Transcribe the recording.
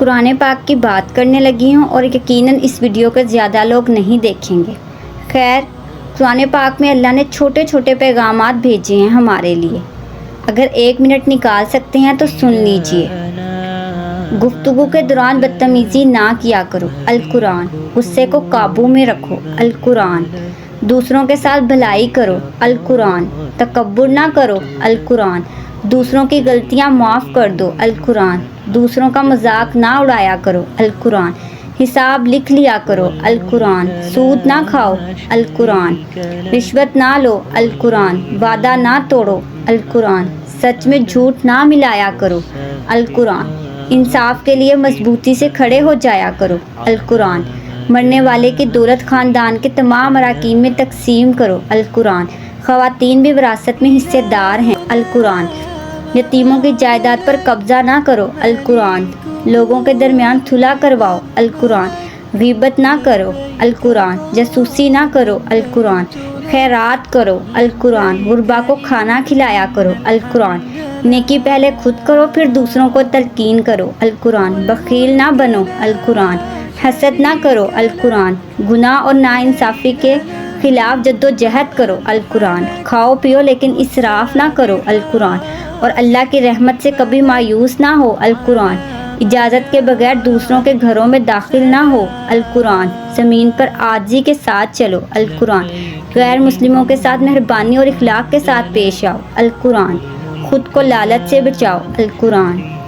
قرآن پاک کی بات کرنے لگی ہوں اور یقیناً اس ویڈیو کو زیادہ لوگ نہیں دیکھیں گے۔ خیر، قرآن پاک میں اللہ نے چھوٹے چھوٹے پیغامات بھیجے ہیں ہمارے لیے۔ اگر 1 منٹ نکال سکتے ہیں تو سن لیجئے۔ گفتگو کے دوران بدتمیزی نہ کیا کرو، القرآن۔ غصے کو قابو میں رکھو، القرآن۔ دوسروں کے ساتھ بھلائی کرو، القرآن۔ تکبر نہ کرو، القرآن۔ دوسروں کی غلطیاں معاف کر دو، القرآن۔ دوسروں کا مذاق نہ اڑایا کرو، القرآن۔ حساب لکھ لیا کرو، القرآن۔ سود نہ کھاؤ، القرآن۔ رشوت نہ لو، القرآن۔ وعدہ نہ توڑو، القرآن۔ سچ میں جھوٹ نہ ملایا کرو، القرآن۔ انصاف کے لیے مضبوطی سے کھڑے ہو جایا کرو، القرآن۔ مرنے والے کی دولت خاندان کے تمام اراکین میں تقسیم کرو، القرآن۔ خواتین بھی وراثت میں حصے دار ہیں، القرآن۔ یتیموں کی جائیداد پر قبضہ نہ کرو، القرآن۔ لوگوں کے درمیان صلح کرواؤ، القرآن۔ غیبت نہ کرو، القرآن۔ جاسوسی نہ کرو، القرآن۔ خیرات کرو، القرآن۔ غربا کو کھانا کھلایا کرو، القرآن۔ نیکی پہلے خود کرو پھر دوسروں کو تلقین کرو، القرآن۔ بخیل نہ بنو، القرآن۔ حسد نہ کرو، القرآن۔ گناہ اور ناانصافی کے خلاف جدوجہد کرو، القرآن۔ کھاؤ پیو لیکن اسراف نہ کرو، القرآن۔ اور اللہ کی رحمت سے کبھی مایوس نہ ہو، القرآن۔ اجازت کے بغیر دوسروں کے گھروں میں داخل نہ ہو، القرآن۔ زمین پر عاجزی کے ساتھ چلو، القرآن۔ غیر مسلموں کے ساتھ مہربانی اور اخلاق کے ساتھ پیش آؤ، القرآن۔ خود کو لالچ سے بچاؤ، القرآن۔